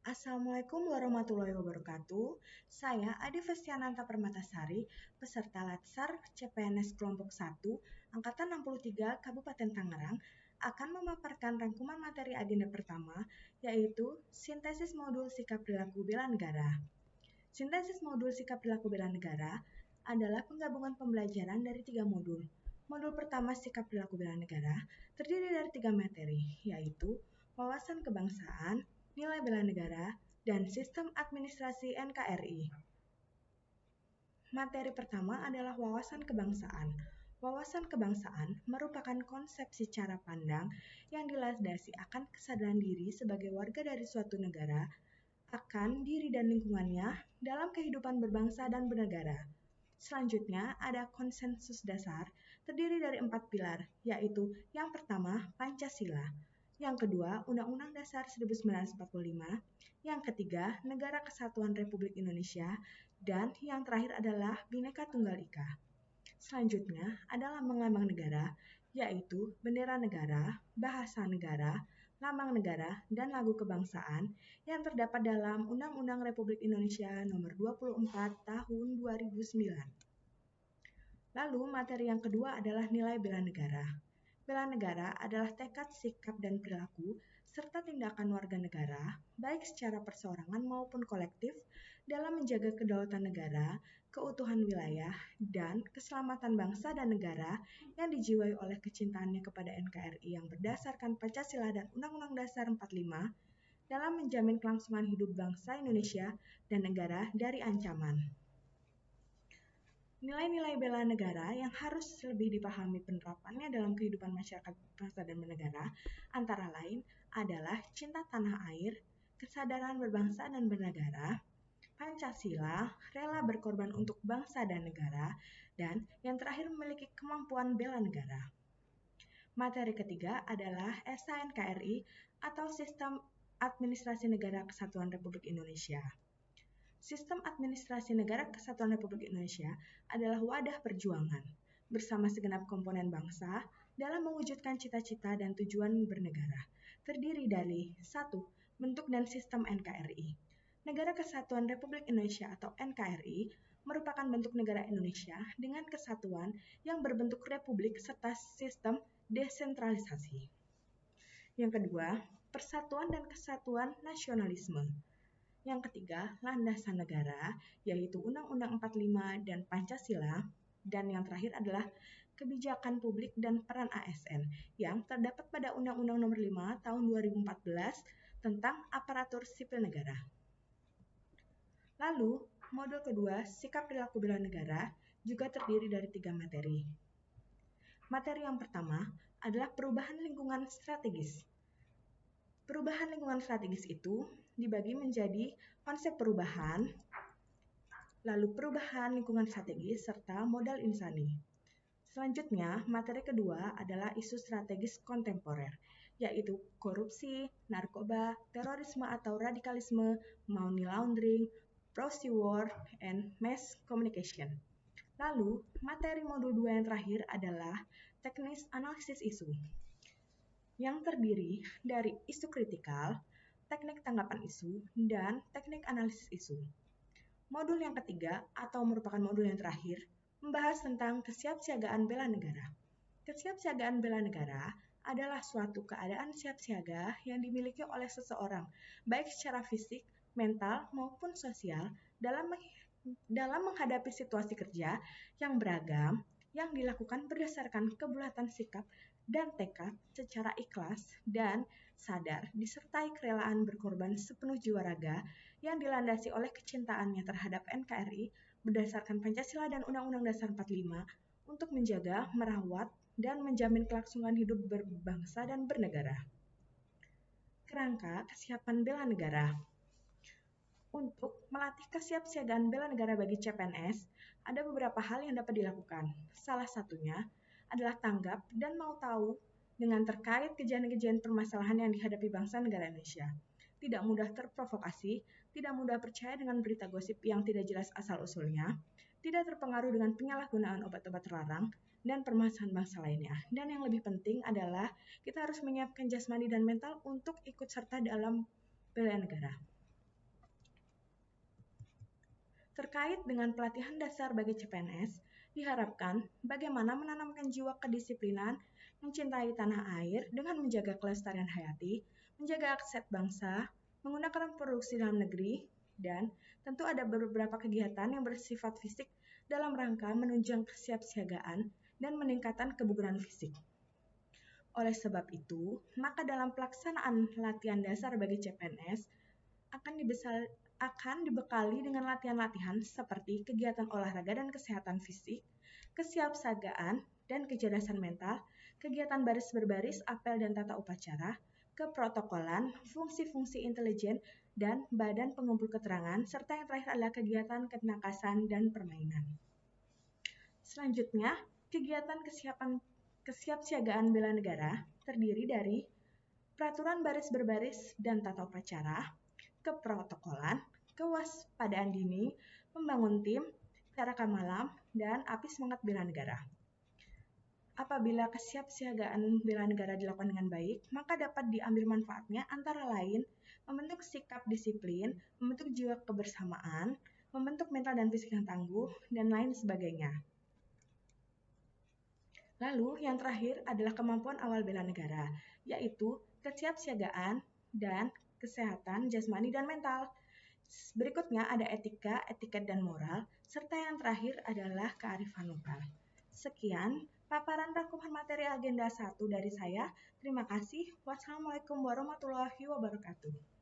Assalamualaikum warahmatullahi wabarakatuh. Saya Adi Festiananta Permatasari, peserta Latsar CPNS Kelompok 1, Angkatan 63 Kabupaten Tangerang, akan memaparkan rangkuman materi agenda pertama, yaitu Sintesis Modul Sikap Perilaku Bela Negara. Sintesis Modul Sikap Perilaku Bela Negara adalah penggabungan pembelajaran dari 3 modul. Modul pertama Sikap Perilaku Bela Negara terdiri dari 3 materi, yaitu wawasan kebangsaan, nilai bela negara, dan sistem administrasi NKRI. Materi pertama adalah wawasan kebangsaan. Wawasan kebangsaan merupakan konsepsi cara pandang yang dilandasi akan kesadaran diri sebagai warga dari suatu negara, akan diri dan lingkungannya dalam kehidupan berbangsa dan bernegara. Selanjutnya ada konsensus dasar terdiri dari 4 pilar, yaitu yang pertama Pancasila, yang kedua Undang-Undang Dasar 1945, yang ketiga Negara Kesatuan Republik Indonesia, dan yang terakhir adalah Bhinneka Tunggal Ika. Selanjutnya adalah lambang negara, yaitu bendera negara, bahasa negara, lambang negara, dan lagu kebangsaan yang terdapat dalam Undang-Undang Republik Indonesia Nomor 24 Tahun 2009. Lalu materi yang kedua adalah nilai bela negara. Bela negara adalah tekad, sikap, dan perilaku serta tindakan warga negara, baik secara perseorangan maupun kolektif, dalam menjaga kedaulatan negara, keutuhan wilayah, dan keselamatan bangsa dan negara yang dijiwai oleh kecintaannya kepada NKRI yang berdasarkan Pancasila dan Undang-Undang Dasar 45 dalam menjamin kelangsungan hidup bangsa Indonesia dan negara dari ancaman. Nilai-nilai bela negara yang harus lebih dipahami penerapannya dalam kehidupan masyarakat bangsa dan bernegara antara lain adalah cinta tanah air, kesadaran berbangsa dan bernegara, Pancasila, rela berkorban untuk bangsa dan negara, dan yang terakhir memiliki kemampuan bela negara. Materi ketiga adalah SNKRI atau Sistem Administrasi Negara Kesatuan Republik Indonesia. Sistem Administrasi Negara Kesatuan Republik Indonesia adalah wadah perjuangan bersama segenap komponen bangsa dalam mewujudkan cita-cita dan tujuan bernegara. Terdiri dari 1. Bentuk dan sistem NKRI. Negara Kesatuan Republik Indonesia atau NKRI merupakan bentuk negara Indonesia dengan kesatuan yang berbentuk republik serta sistem desentralisasi. Yang kedua, persatuan dan kesatuan nasionalisme. Yang ketiga, landasan negara, yaitu Undang-Undang 45 dan Pancasila. Dan yang terakhir adalah kebijakan publik dan peran ASN yang terdapat pada Undang-Undang Nomor 5 Tahun 2014 tentang aparatur sipil negara. Lalu, modul kedua, sikap perilaku bela negara, juga terdiri dari 3 materi. Materi yang pertama adalah perubahan lingkungan strategis. Perubahan lingkungan strategis itu dibagi menjadi konsep perubahan, lalu perubahan lingkungan strategis, serta modal insani. Selanjutnya, materi kedua adalah isu strategis kontemporer, yaitu korupsi, narkoba, terorisme atau radikalisme, money laundering, proxy war, and mass communication. Lalu, materi modul 2 yang terakhir adalah teknis analisis isu, yang terdiri dari isu kritikal, teknik tanggapan isu, dan teknik analisis isu. Modul yang ketiga, atau merupakan modul yang terakhir, membahas tentang kesiapsiagaan bela negara. Kesiapsiagaan bela negara adalah suatu keadaan siap siaga yang dimiliki oleh seseorang, baik secara fisik, mental, maupun sosial, dalam menghadapi situasi kerja yang beragam, yang dilakukan berdasarkan kebulatan sikap dan tekad secara ikhlas dan sadar, disertai kerelaan berkorban sepenuh jiwa raga yang dilandasi oleh kecintaannya terhadap NKRI berdasarkan Pancasila dan Undang-Undang Dasar 45 untuk menjaga, merawat, dan menjamin kelangsungan hidup berbangsa dan bernegara. Kerangka kesiapan bela negara. Untuk melatih kesiapsiagaan bela negara bagi CPNS, ada beberapa hal yang dapat dilakukan. Salah satunya adalah tanggap dan mau tahu dengan terkait kejadian-kejadian permasalahan yang dihadapi bangsa negara Indonesia. Tidak mudah terprovokasi, tidak mudah percaya dengan berita gosip yang tidak jelas asal-usulnya, tidak terpengaruh dengan penyalahgunaan obat-obat terlarang, dan permasalahan bangsa lainnya. Dan yang lebih penting adalah kita harus menyiapkan jasmani dan mental untuk ikut serta dalam bela negara. Terkait dengan pelatihan dasar bagi CPNS, diharapkan bagaimana menanamkan jiwa kedisiplinan, mencintai tanah air dengan menjaga kelestarian hayati, menjaga aset bangsa, menggunakan produksi dalam negeri, dan tentu ada beberapa kegiatan yang bersifat fisik dalam rangka menunjang kesiapsiagaan dan meningkatkan kebugaran fisik. Oleh sebab itu, maka dalam pelaksanaan latihan dasar bagi CPNS akan dibekali dengan latihan-latihan seperti kegiatan olahraga dan kesehatan fisik, kesiapsiagaan dan kecerdasan mental, kegiatan baris berbaris, apel dan tata upacara, keprotokolan, fungsi-fungsi intelijen, dan badan pengumpul keterangan, serta yang terakhir adalah kegiatan ketangkasan dan permainan. Selanjutnya, kegiatan kesiapsiagaan bela negara terdiri dari peraturan baris berbaris dan tata upacara, keprotokolan, kewaspadaan dini, membangun tim, cara malam, dan api semangat bela negara. Apabila kesiapsiagaan bela negara dilakukan dengan baik, maka dapat diambil manfaatnya antara lain membentuk sikap disiplin, membentuk jiwa kebersamaan, membentuk mental dan fisik yang tangguh, dan lain sebagainya. Lalu, yang terakhir adalah kemampuan awal bela negara, yaitu kesiapsiagaan dan kesehatan jasmani dan mental. Berikutnya ada etika, etiket, dan moral, serta yang terakhir adalah kearifan lokal. Sekian paparan rangkuman materi agenda 1 dari saya. Terima kasih. Wassalamualaikum warahmatullahi wabarakatuh.